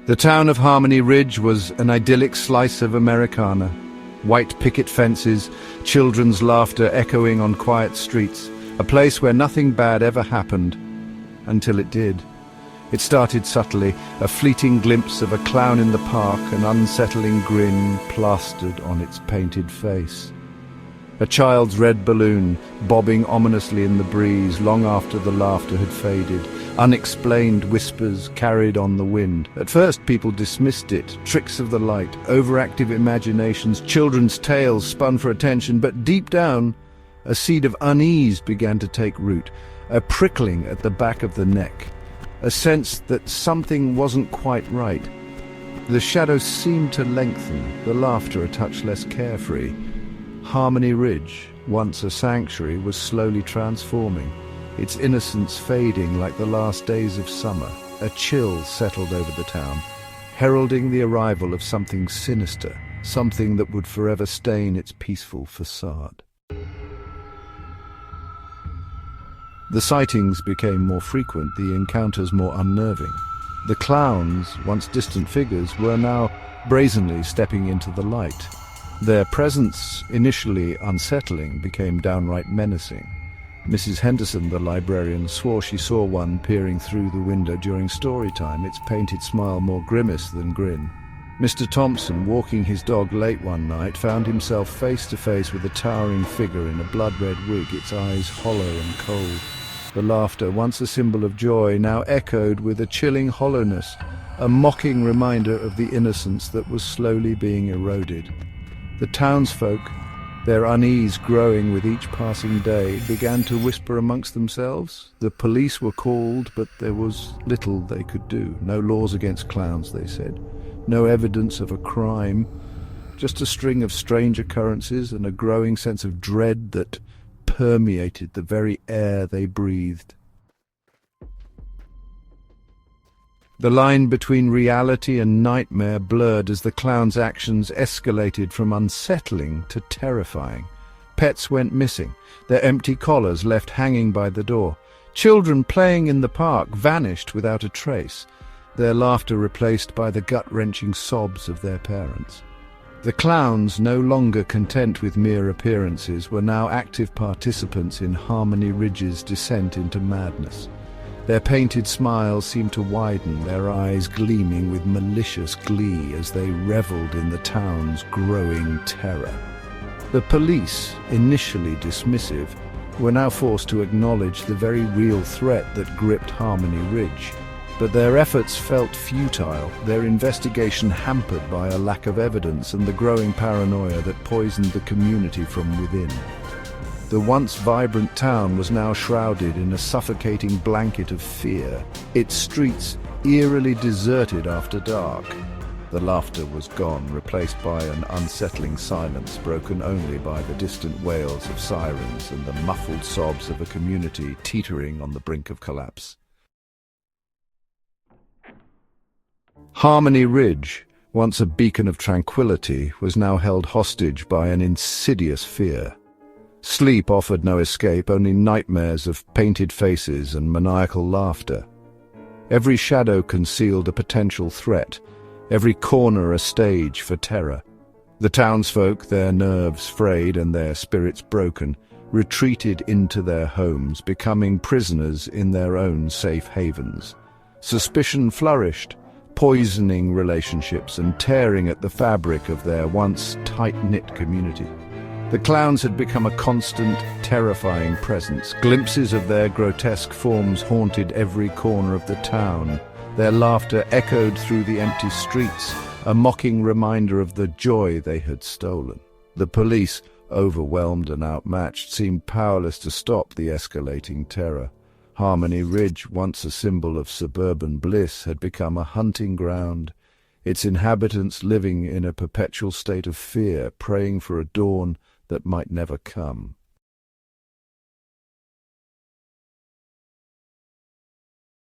The town of Harmony Ridge was an idyllic slice of Americana. White picket fences, children's laughter echoing on quiet streets, a place where nothing bad ever happened, until it did. It started subtly, a fleeting glimpse of a clown in the park, an unsettling grin plastered on its painted face. A child's red balloon, bobbing ominously in the breeze long after the laughter had faded. Unexplained whispers carried on the wind. At first people dismissed it, tricks of the light, overactive imaginations, children's tales spun for attention, but deep down, a seed of unease began to take root, a prickling at the back of the neck, a sense that something wasn't quite right. The shadows seemed to lengthen, the laughter a touch less carefree. Harmony Ridge, once a sanctuary, was slowly transforming, its innocence fading like the last days of summer. A chill settled over the town, heralding the arrival of something sinister, something that would forever stain its peaceful facade. The sightings became more frequent, the encounters more unnerving. The clowns, once distant figures, were now brazenly stepping into the light. Their presence, initially unsettling, became downright menacing. Mrs. Henderson, the librarian, swore she saw one peering through the window during story time, its painted smile more grimace than grin. Mr. Thompson, walking his dog late one night, found himself face to face with a towering figure in a blood-red wig, its eyes hollow and cold. The laughter, once a symbol of joy, now echoed with a chilling hollowness, a mocking reminder of the innocence that was slowly being eroded. The townsfolk, their unease growing with each passing day, began to whisper amongst themselves. The police were called, but there was little they could do. No laws against clowns, they said. No evidence of a crime. Just a string of strange occurrences and a growing sense of dread that permeated the very air they breathed. The line between reality and nightmare blurred as the clown's actions escalated from unsettling to terrifying. Pets went missing, their empty collars left hanging by the door. Children playing in the park vanished without a trace, their laughter replaced by the gut-wrenching sobs of their parents. The clowns, no longer content with mere appearances, were now active participants in Harmony Ridge's descent into madness. Their painted smiles seemed to widen, their eyes gleaming with malicious glee as they reveled in the town's growing terror. The police, initially dismissive, were now forced to acknowledge the very real threat that gripped Harmony Ridge. But their efforts felt futile, their investigation hampered by a lack of evidence and the growing paranoia that poisoned the community from within. The once vibrant town was now shrouded in a suffocating blanket of fear, its streets eerily deserted after dark. The laughter was gone, replaced by an unsettling silence broken only by the distant wails of sirens and the muffled sobs of a community teetering on the brink of collapse. Harmony Ridge, once a beacon of tranquility, was now held hostage by an insidious fear. Sleep offered no escape, only nightmares of painted faces and maniacal laughter. Every shadow concealed a potential threat, every corner a stage for terror. The townsfolk, their nerves frayed and their spirits broken, retreated into their homes, becoming prisoners in their own safe havens. Suspicion flourished, poisoning relationships and tearing at the fabric of their once tight-knit community. The clowns had become a constant, terrifying presence. Glimpses of their grotesque forms haunted every corner of the town. Their laughter echoed through the empty streets, a mocking reminder of the joy they had stolen. The police, overwhelmed and outmatched, seemed powerless to stop the escalating terror. Harmony Ridge, once a symbol of suburban bliss, had become a hunting ground, its inhabitants living in a perpetual state of fear, praying for a dawn that might never come.